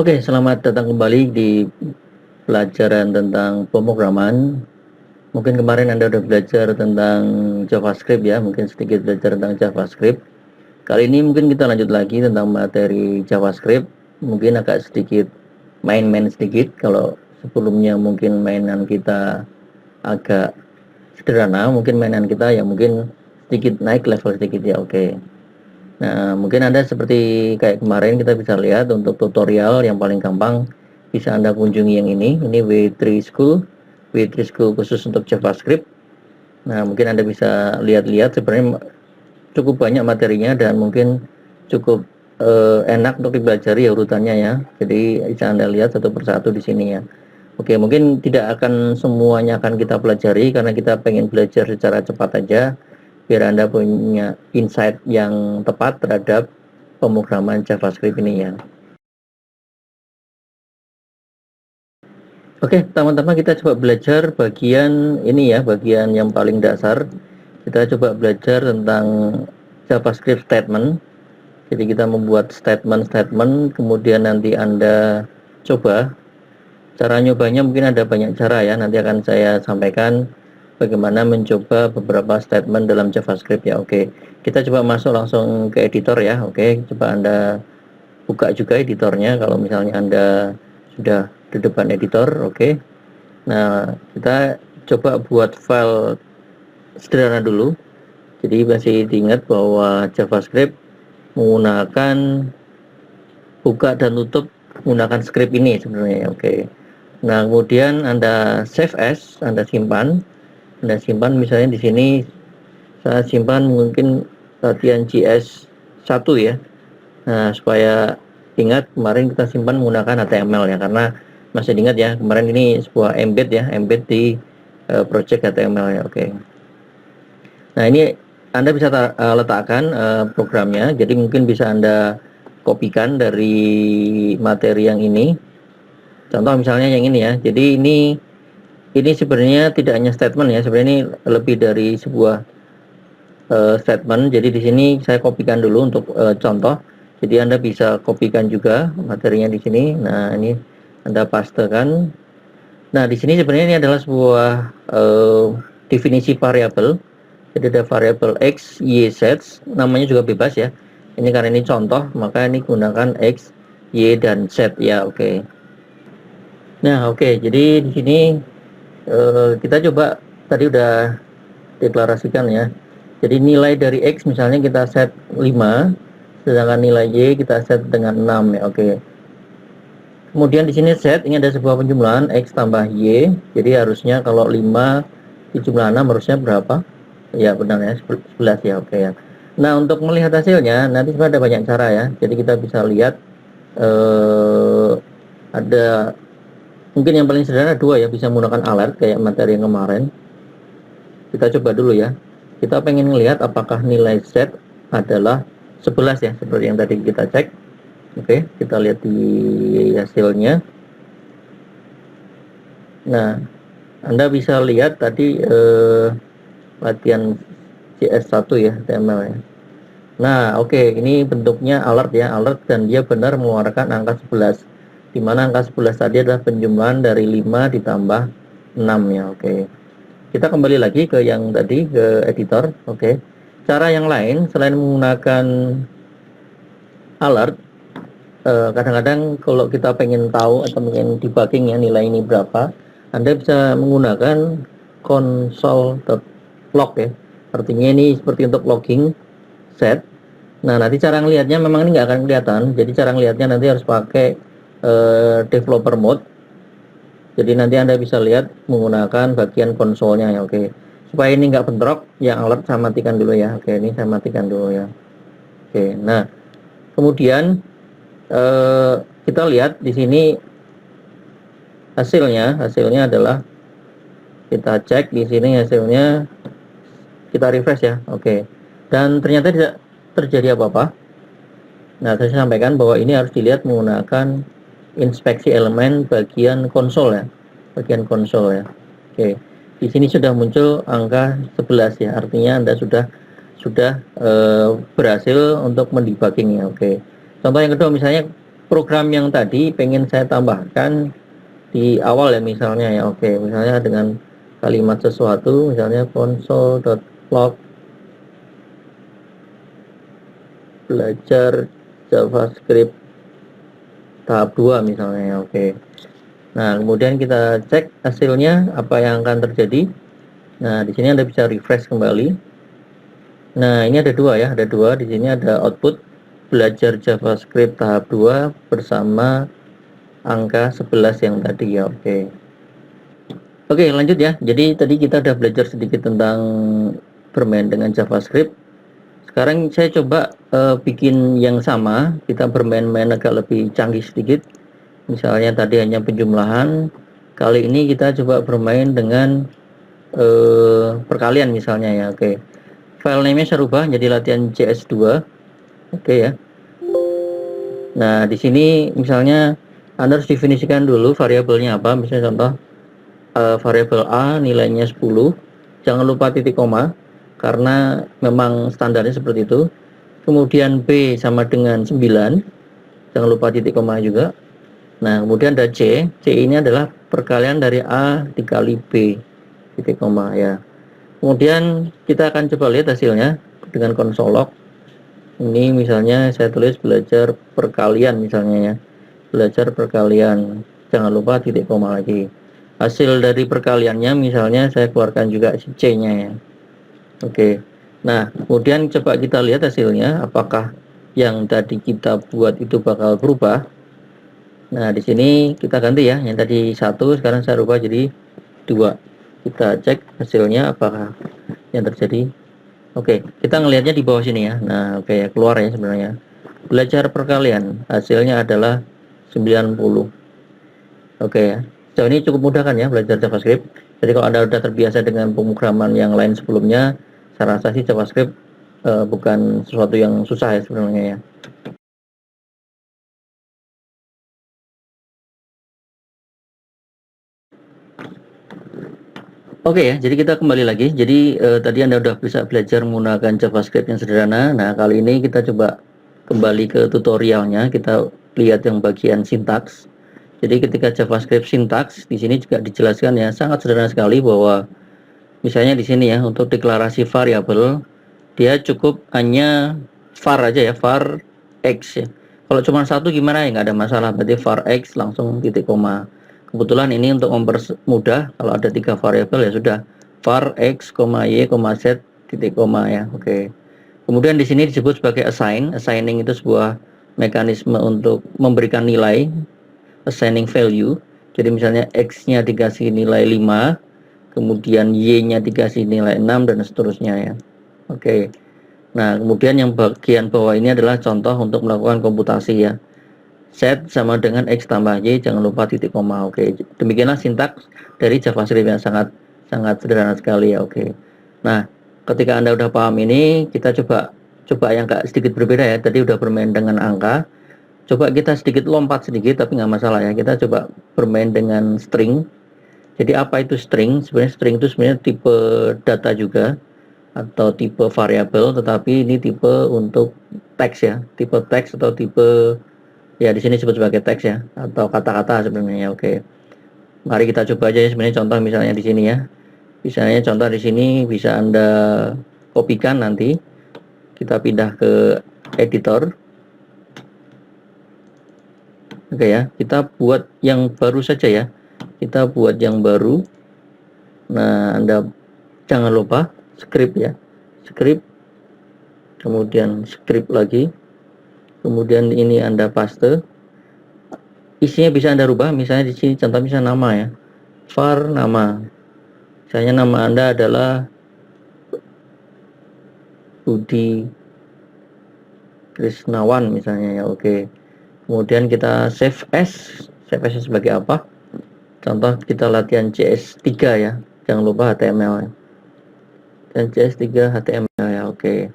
Oke, selamat datang kembali di pelajaran tentang pemrograman. Mungkin kemarin Anda sudah belajar tentang JavaScript ya, mungkin sedikit belajar tentang JavaScript. Kali ini mungkin kita lanjut lagi tentang materi JavaScript. Mungkin agak sedikit main-main sedikit, kalau sebelumnya mungkin mainan kita agak sederhana, mungkin mainan kita ya mungkin sedikit naik level sedikit ya, oke. Nah, mungkin Anda seperti kayak kemarin kita bisa lihat untuk tutorial yang paling gampang bisa Anda kunjungi yang ini W3 School. W3 School khusus untuk JavaScript. Nah, mungkin Anda bisa lihat-lihat sebenarnya cukup banyak materinya dan mungkin cukup enak untuk dipelajari ya urutannya ya. Jadi bisa Anda lihat satu persatu di sini ya. Oke, mungkin tidak akan semuanya akan kita pelajari karena kita pengen belajar secara cepat aja, biar Anda punya insight yang tepat terhadap pemrograman JavaScript ini ya. Oke, pertama-tama kita coba belajar bagian ini ya, bagian yang paling dasar. Kita coba belajar tentang JavaScript statement. Jadi kita membuat statement-statement, kemudian nanti Anda coba. Cara nyobanya mungkin ada banyak cara ya, nanti akan saya sampaikan bagaimana mencoba beberapa statement dalam JavaScript ya. Oke, kita coba masuk langsung ke editor ya. Oke, coba Anda buka juga editornya kalau misalnya Anda sudah di depan editor. Oke, nah kita coba buat file sederhana dulu. Jadi masih diingat bahwa JavaScript menggunakan buka dan tutup menggunakan script ini sebenarnya. Oke, nah kemudian Anda save as, Anda simpan misalnya di sini saya simpan mungkin latihan JS 1 ya. Nah, supaya ingat kemarin kita simpan menggunakan HTML ya, karena masih ingat ya kemarin ini sebuah embed ya, embed di project HTML ya. Oke. Nah, ini Anda bisa letakkan programnya, jadi mungkin bisa Anda kopikan dari materi yang ini. Contoh misalnya yang ini ya. Jadi ini sebenarnya tidak hanya statement ya, sebenarnya ini lebih dari sebuah statement. Jadi di sini saya kopikan dulu untuk contoh. Jadi Anda bisa kopikan juga materinya di sini. Nah, ini Anda pastekan. Nah, di sini sebenarnya ini adalah sebuah definisi variabel. Jadi ada variabel x, y, z. Namanya juga bebas ya. Ini karena ini contoh, maka ini gunakan x, y, dan z ya. Oke. Nah, oke. Jadi di sini kita coba tadi udah deklarasikan ya. Jadi nilai dari x misalnya kita set 5, sedangkan nilai y kita set dengan 6 ya. Oke. Kemudian di sini set ini ada sebuah penjumlahan x tambah y. Jadi harusnya kalau 5 dijumlah 6 harusnya berapa? Ya benar ya, 11 ya. Oke ya. Nah, untuk melihat hasilnya nanti sebenarnya ada banyak cara ya. Jadi kita bisa lihat ada mungkin yang paling sederhana dua ya, bisa menggunakan alert kayak materi yang kemarin. Kita coba dulu ya. Kita pengen lihat apakah nilai Z adalah 11 ya, seperti yang tadi kita cek. Oke, kita lihat di hasilnya. Nah, Anda bisa lihat tadi latihan CS1 ya, HTML ya. Nah, oke, ini bentuknya alert ya, alert, dan dia benar mengeluarkan angka 11. Di mana angka 11 tadi adalah penjumlahan dari 5 ditambah 6 ya. Oke. Kita kembali lagi ke yang tadi, ke editor. Oke. Cara yang lain selain menggunakan alert, kadang-kadang kalau kita pengen tahu atau pengen debugging ya nilai ini berapa, Anda bisa menggunakan console.log ya. Artinya ini seperti untuk logging set. Nah, nanti cara ngelihatnya memang ini nggak akan kelihatan. Jadi cara ngelihatnya nanti harus pakai developer mode. Jadi nanti Anda bisa lihat menggunakan bagian konsolnya ya. Oke. Supaya ini nggak bentrok, yang alert saya matikan dulu ya. Oke, ini saya matikan dulu ya. Oke. Nah, kemudian kita lihat di sini hasilnya adalah, kita cek di sini hasilnya, kita refresh ya. Oke. Dan ternyata tidak terjadi apa-apa. Nah, saya sampaikan bahwa ini harus dilihat menggunakan inspeksi elemen bagian konsol ya. Bagian konsol ya. Oke. Di sini sudah muncul angka 11 ya. Artinya Anda sudah berhasil untuk mendebugging ya. Oke. Contoh yang kedua misalnya program yang tadi pengen saya tambahkan di awal ya misalnya ya. Oke, misalnya dengan kalimat sesuatu, misalnya console.log belajar JavaScript tahap 2 misalnya ya. Oke. Nah, kemudian kita cek hasilnya apa yang akan terjadi. Nah, di sini Anda bisa refresh kembali. Nah, ini ada dua ya, ada dua. Di sini ada output belajar JavaScript tahap 2 bersama angka 11 yang tadi ya. Oke. Oke, lanjut ya. Jadi tadi kita udah belajar sedikit tentang bermain dengan JavaScript. Sekarang saya coba bikin yang sama. Kita bermain-main agak lebih canggih sedikit. Misalnya tadi hanya penjumlahan. Kali ini kita coba bermain dengan perkalian misalnya ya. Oke. File name-nya saya rubah jadi latihan CS2. Oke ya. Nah, di sini misalnya Anda harus definisikan dulu variabelnya apa. Misalnya contoh variabel A nilainya 10. Jangan lupa titik koma karena memang standarnya seperti itu. Kemudian B sama dengan 9. Jangan lupa titik koma juga. Nah, kemudian ada C. C ini adalah perkalian dari A dikali B titik koma ya. Kemudian kita akan coba lihat hasilnya dengan console log. Ini misalnya saya tulis belajar perkalian misalnya ya. Belajar perkalian. Jangan lupa titik koma lagi. Hasil dari perkaliannya misalnya saya keluarkan juga si C-nya ya. Oke. Nah, kemudian coba kita lihat hasilnya apakah yang tadi kita buat itu bakal berubah. Nah, di sini kita ganti ya. Yang tadi 1 sekarang saya rubah jadi 2. Kita cek hasilnya apakah yang terjadi. Oke, kita ngelihatnya di bawah sini ya. Nah, oke ya, keluar ya sebenarnya. Belajar perkalian, hasilnya adalah 90. Oke ya. Sejauh ini cukup mudah kan ya belajar JavaScript. Jadi kalau Anda sudah terbiasa dengan pemrograman yang lain sebelumnya, saya rasa sih JavaScript bukan sesuatu yang susah ya sebenarnya ya. Oke ya, jadi kita kembali lagi. Jadi tadi Anda sudah bisa belajar menggunakan JavaScript yang sederhana. Nah, kali ini kita coba kembali ke tutorialnya. Kita lihat yang bagian sintaks. Jadi ketika JavaScript sintaks, di sini juga dijelaskan ya, sangat sederhana sekali bahwa misalnya di sini ya, untuk deklarasi variabel, dia cukup hanya var aja ya, var x ya. Kalau cuma satu gimana ya, nggak ada masalah. Berarti var x langsung titik koma. Kebetulan ini untuk mempermudah kalau ada 3 variabel ya sudah var x, y, z titik koma ya. Oke. Kemudian di sini disebut sebagai assign. Assigning itu sebuah mekanisme untuk memberikan nilai, assigning value. Jadi misalnya x-nya dikasih nilai 5, kemudian y-nya dikasih nilai 6 dan seterusnya ya. Oke. Nah, kemudian yang bagian bawah ini adalah contoh untuk melakukan komputasi ya. Set sama dengan X tambah Y, jangan lupa titik koma. Oke, demikianlah sintaks dari JavaScript yang sangat sederhana sekali ya. Oke. Nah, ketika Anda udah paham ini, kita coba yang sedikit berbeda ya. Tadi udah bermain dengan angka. Coba kita sedikit lompat sedikit, tapi nggak masalah ya. Kita coba bermain dengan string. Jadi apa itu string? Sebenarnya string itu sebenarnya tipe data juga atau tipe variabel, tetapi ini tipe untuk teks ya. Tipe teks atau tipe ya di sini disebut sebagai teks ya atau kata-kata sebenarnya. Oke. Mari kita coba aja ya sebenarnya contoh misalnya di sini ya. Misalnya contoh di sini bisa Anda kopikan nanti. Kita pindah ke editor. Oke ya, kita buat yang baru saja ya. Kita buat yang baru. Nah, Anda jangan lupa script ya. Script. Kemudian script lagi. Kemudian ini Anda paste. Isinya bisa Anda rubah, misalnya di sini contoh misalnya nama ya. var nama. Misalnya nama Anda adalah Budi Krisnawan misalnya ya. Oke. Kemudian kita save as. Save as sebagai apa? Contoh kita latihan CS3 ya. Jangan lupa HTML ya. Dan CS3 HTML ya. Oke.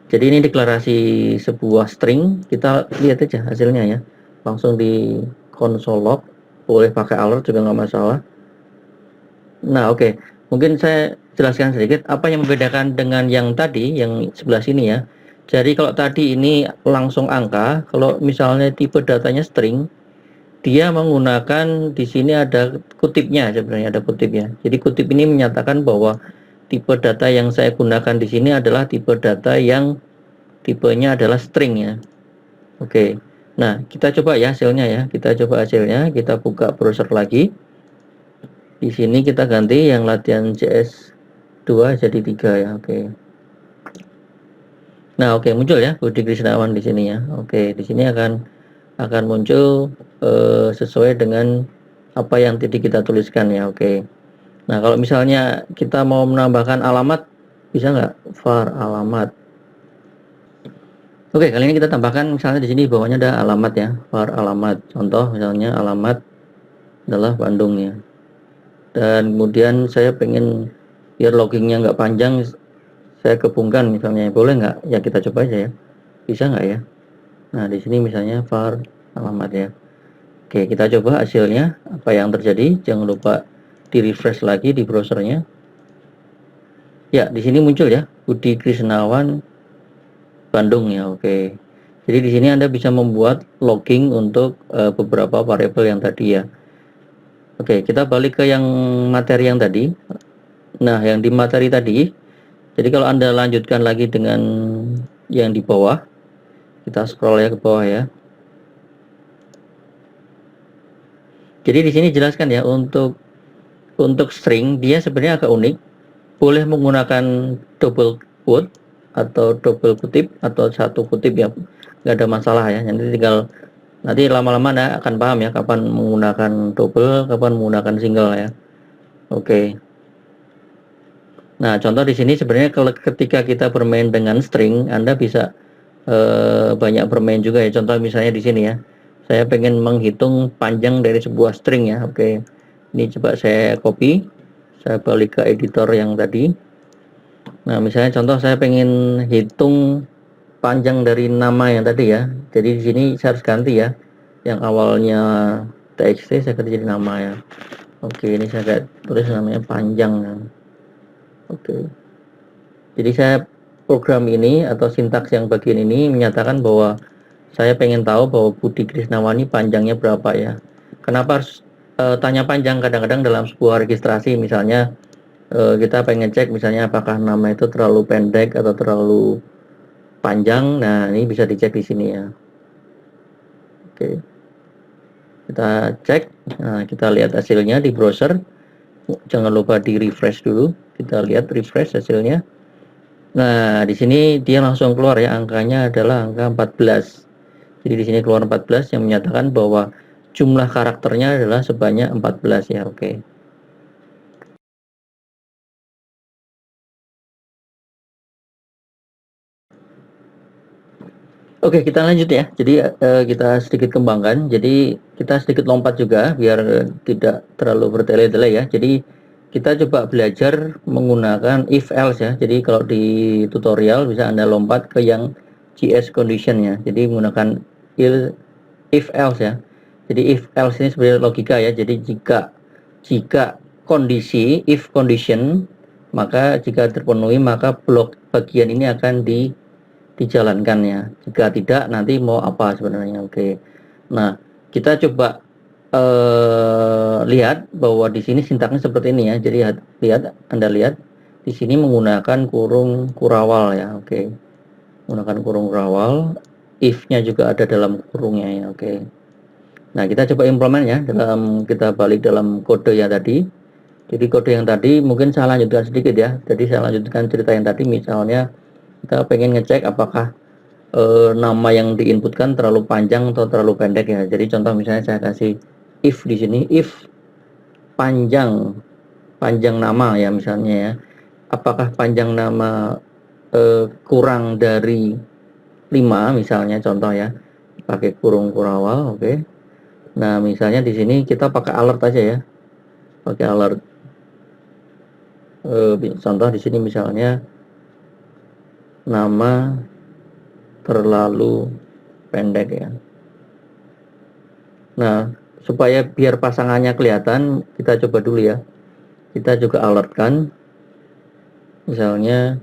Jadi ini deklarasi sebuah string. Kita lihat aja hasilnya ya. Langsung di console log. Boleh pakai alert juga nggak masalah. Nah, oke. Mungkin saya jelaskan sedikit apa yang membedakan dengan yang tadi, yang sebelah sini ya. Jadi kalau tadi ini langsung angka, kalau misalnya tipe datanya string, dia menggunakan di sini ada kutipnya, sebenarnya ada kutipnya. Jadi kutip ini menyatakan bahwa tipe data yang saya gunakan di sini adalah tipe data yang tipenya adalah string ya. Oke. Nah, kita coba ya hasilnya ya. Kita coba hasilnya, kita buka browser lagi. Di sini kita ganti yang latihan CS 2 jadi 3 ya. Oke. Nah, oke muncul ya Budi Krisnawan di sini ya. Oke, di sini akan muncul sesuai dengan apa yang tadi kita tuliskan ya. Oke. Nah, kalau misalnya kita mau menambahkan alamat, bisa nggak var alamat? Oke, kali ini kita tambahkan misalnya di sini bawahnya ada alamat ya, var alamat. Contoh misalnya alamat adalah Bandung ya. Dan kemudian saya pengen biar loggingnya nggak panjang, saya gabungkan misalnya, boleh nggak? Ya kita coba aja ya, bisa nggak ya? Nah di sini misalnya var alamat ya. Oke, kita coba hasilnya apa yang terjadi. Jangan lupa di refresh lagi di browsernya. Ya, di sini muncul ya, Budi Krisnawan Bandung ya. Oke. Jadi di sini Anda bisa membuat logging untuk beberapa variabel yang tadi ya. Oke, kita balik ke yang materi yang tadi. Nah, yang di materi tadi, jadi kalau Anda lanjutkan lagi dengan yang di bawah, kita scroll ya ke bawah ya. Jadi di sini jelaskan ya, untuk string dia sebenarnya agak unik, boleh menggunakan double quote atau double kutip atau satu kutip ya, nggak ada masalah ya. Nanti lama-lama Anda akan paham ya kapan menggunakan double, kapan menggunakan single ya. Oke. Nah, contoh di sini sebenarnya kalau ketika kita bermain dengan string, Anda bisa banyak bermain juga ya. Contoh misalnya di sini ya. Saya pengen menghitung panjang dari sebuah string ya. Oke. Ini coba saya copy, saya balik ke editor yang tadi. Nah, misalnya contoh saya pengen hitung panjang dari nama yang tadi ya. Jadi di sini saya harus ganti ya. Yang awalnya txt saya ganti jadi nama ya. Oke, ini saya tulis namanya panjang ya. Oke. Jadi saya program ini atau sintaks yang bagian ini menyatakan bahwa saya pengen tahu bahwa Budi Krisnawani panjangnya berapa ya. Kenapa harus tanya panjang? Kadang-kadang dalam sebuah registrasi misalnya kita pengen cek misalnya apakah nama itu terlalu pendek atau terlalu panjang. Nah, ini bisa dicek di sini ya. Oke. Kita cek. Nah, kita lihat hasilnya di browser. Jangan lupa di refresh dulu. Kita lihat refresh hasilnya. Nah, di sini dia langsung keluar ya, angkanya adalah angka 14. Jadi di sini keluar 14 yang menyatakan bahwa jumlah karakternya adalah sebanyak 14 ya. Oke. Oke, kita lanjut ya. Jadi kita sedikit kembangkan. Jadi kita sedikit lompat juga biar tidak terlalu bertele-tele ya. Jadi kita coba belajar menggunakan if else ya. Jadi kalau di tutorial bisa Anda lompat ke yang JS condition ya. Jadi menggunakan if else ya. Jadi if else ini sebenarnya logika ya. Jadi jika kondisi if condition, maka jika terpenuhi maka blok bagian ini akan dijalankan ya. Jika tidak nanti mau apa sebenarnya. Oke. Nah, kita coba lihat bahwa di sini sintaknya seperti ini ya. Jadi Anda lihat di sini menggunakan kurung kurawal ya. Oke. Menggunakan kurung kurawal, if-nya juga ada dalam kurungnya ya. Oke. Nah, kita coba implement ya kita balik dalam kode yang tadi. Jadi kode yang tadi mungkin saya lanjutkan sedikit ya. Jadi saya lanjutkan cerita yang tadi, misalnya kita pengen ngecek apakah nama yang diinputkan terlalu panjang atau terlalu pendek ya. Jadi contoh misalnya saya kasih if di sini, if panjang nama ya misalnya ya. Apakah panjang nama kurang dari 5 misalnya contoh ya. Pakai kurung kurawal, oke. Nah, misalnya di sini kita pakai alert aja ya. Pakai alert. Contoh di sini misalnya nama terlalu pendek ya. Nah, supaya biar pasangannya kelihatan, kita coba dulu ya. Kita juga alertkan. Misalnya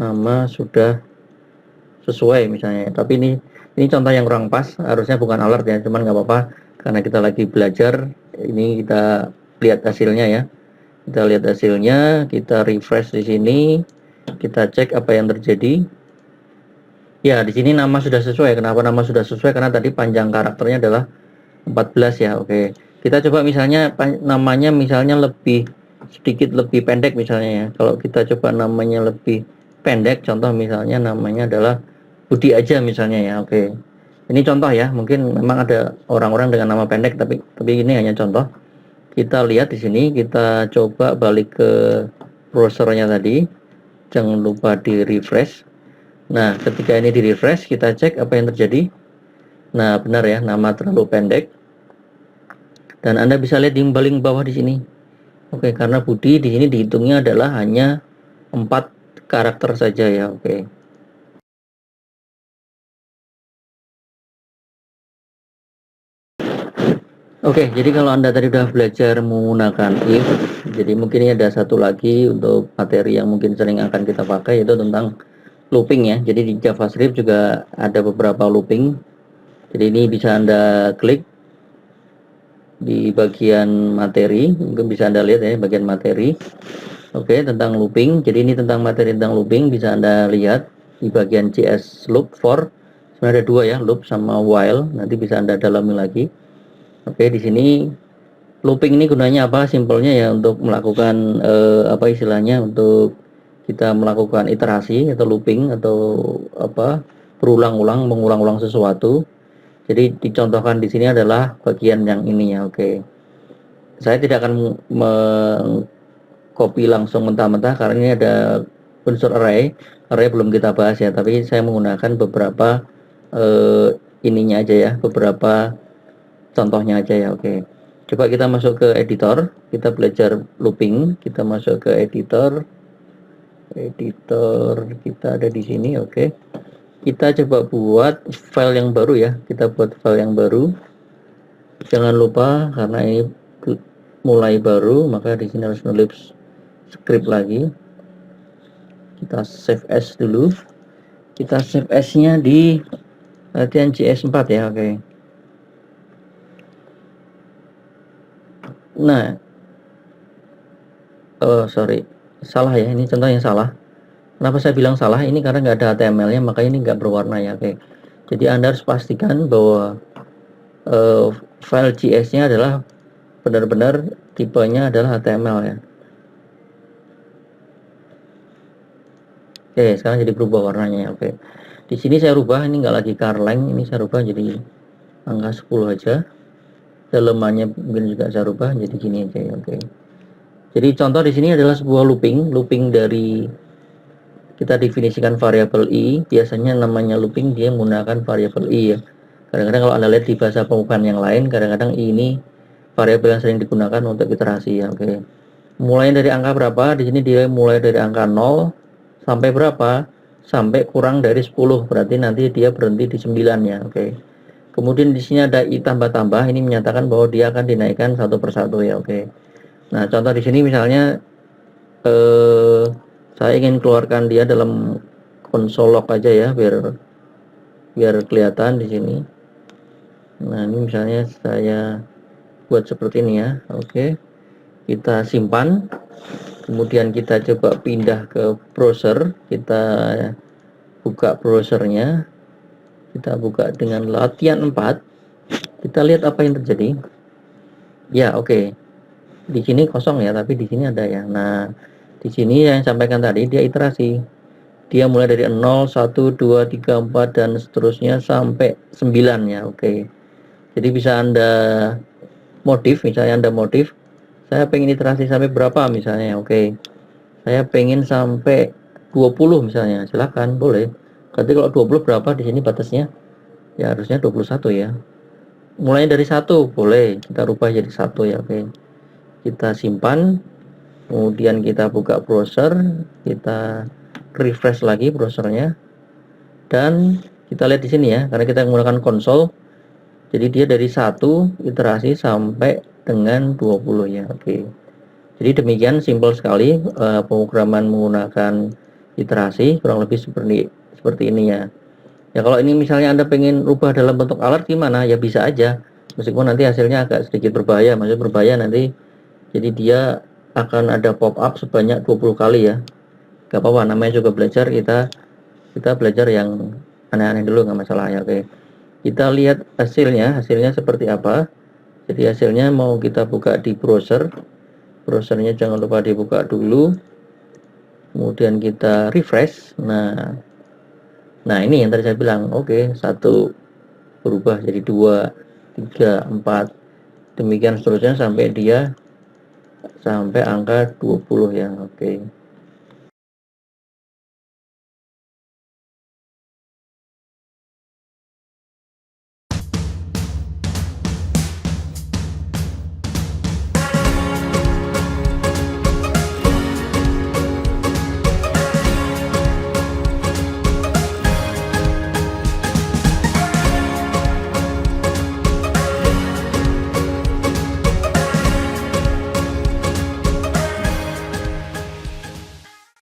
nama sudah sesuai misalnya. Tapi ini contoh yang kurang pas, harusnya bukan alert ya, cuman nggak apa-apa karena kita lagi belajar. Ini kita lihat hasilnya ya. Kita lihat hasilnya, kita refresh di sini, kita cek apa yang terjadi. Ya, di sini nama sudah sesuai. Kenapa nama sudah sesuai? Karena tadi panjang karakternya adalah 14 ya. Oke. Kita coba misalnya namanya misalnya sedikit lebih pendek misalnya ya. Kalau kita coba namanya lebih pendek, contoh misalnya namanya adalah Budi aja misalnya ya. Oke. Ini contoh ya. Mungkin memang ada orang-orang dengan nama pendek tapi ini hanya contoh. Kita lihat di sini, kita coba balik ke browsernya tadi. Jangan lupa di refresh. Nah, ketika ini di refresh, kita cek apa yang terjadi. Nah, benar ya, nama terlalu pendek. Dan Anda bisa lihat di paling bawah di sini. Oke, karena Budi di sini dihitungnya adalah hanya 4 karakter saja ya. Oke. Oke, jadi kalau Anda tadi sudah belajar menggunakan if, jadi mungkin ini ada satu lagi untuk materi yang mungkin sering akan kita pakai, yaitu tentang looping ya. Jadi di JavaScript juga ada beberapa looping. Jadi ini bisa Anda klik di bagian materi, mungkin bisa Anda lihat ya bagian materi. Oke, tentang looping. Jadi ini tentang materi tentang looping, bisa Anda lihat di bagian JS loop for. Sebenarnya ada dua ya, loop sama while. Nanti bisa Anda dalami lagi. Oke, di sini looping ini gunanya apa? Simpelnya ya untuk melakukan apa istilahnya, untuk kita melakukan iterasi atau looping atau apa, berulang-ulang, mengulang-ulang sesuatu. Jadi dicontohkan di sini adalah bagian yang ini ya. Oke. Saya tidak akan copy langsung mentah-mentah karena ini ada unsur array. Array belum kita bahas ya, tapi saya menggunakan beberapa ininya aja ya, beberapa contohnya aja ya. Oke. Coba kita masuk ke editor, kita belajar looping, kita masuk ke editor kita ada di sini. Oke. Kita coba buat file yang baru ya, kita buat file yang baru. Jangan lupa karena ini mulai baru, maka di sini harus nulis script lagi. Kita save as dulu, kita save as nya di latihan JS4 ya. Oke. Nah, sorry, salah ya, ini contoh yang salah. Kenapa saya bilang salah? Ini karena nggak ada HTML-nya, maka ini nggak berwarna ya. Oke. Jadi Anda harus pastikan bahwa file JS-nya adalah benar-benar tipenya adalah HTML ya. Oke, sekarang jadi berubah warnanya. Oke. Di sini saya rubah, ini nggak lagi carlang, ini saya rubah jadi angka 10 aja. Dalamannya mungkin juga saya rubah jadi gini aja ya. Oke. Jadi contoh di sini adalah sebuah looping dari kita definisikan variabel i. Biasanya namanya looping dia menggunakan variabel i ya. Kadang-kadang kalau Anda lihat di bahasa pembukaan yang lain, kadang-kadang i ini variabel yang sering digunakan untuk iterasi ya. Oke. Mulai dari angka berapa? Di sini dia mulai dari angka 0 sampai berapa? Sampai kurang dari 10. Berarti nanti dia berhenti di 9 ya. Oke. Kemudian di sini ada i tambah-tambah, ini menyatakan bahwa dia akan dinaikkan satu persatu ya. Oke. Nah, contoh di sini misalnya saya ingin keluarkan dia dalam konsol log aja ya, biar kelihatan di sini. Nah, ini misalnya saya buat seperti ini ya. Oke. Kita simpan. Kemudian kita coba pindah ke browser, kita buka browsernya. Kita buka dengan latihan 4. Kita lihat apa yang terjadi. Ya, oke. Di sini kosong ya, tapi di sini ada ya. Nah, di sini yang saya sampaikan tadi dia iterasi. Dia mulai dari 0, 1, 2, 3, 4 dan seterusnya sampai 9 ya. Oke. Jadi bisa Anda modif, misalnya Anda modif, saya pengen iterasi sampai berapa misalnya. Oke. Saya pengen sampai 20 misalnya. Silakan, boleh. Berarti kalau 20 berapa di sini batasnya? Ya harusnya 21 ya. Mulai dari 1 boleh, kita rubah jadi 1 ya. Oke. Kita simpan. Kemudian kita buka browser, kita refresh lagi browsernya. Dan kita lihat di sini ya, karena kita menggunakan konsol. Jadi dia dari 1 iterasi sampai dengan 20 ya. Oke. Jadi demikian, simpel sekali pemrograman menggunakan iterasi, kurang lebih seperti ini ya. Ya kalau ini misalnya Anda pengen rubah dalam bentuk alert gimana? Ya bisa aja. Meskipun nanti hasilnya agak sedikit berbahaya. Maksudnya berbahaya nanti jadi dia akan ada pop up sebanyak 20 kali ya. Gak apa-apa, namanya juga belajar, kita belajar yang aneh-aneh dulu, nggak masalah ya. Oke. Kita lihat hasilnya seperti apa. Jadi hasilnya mau kita buka di browser. Browsernya jangan lupa dibuka dulu. Kemudian kita refresh. Nah ini yang tadi saya bilang, oke, 1 berubah jadi 2, 3, 4, demikian seterusnya sampai angka 20 ya. Oke.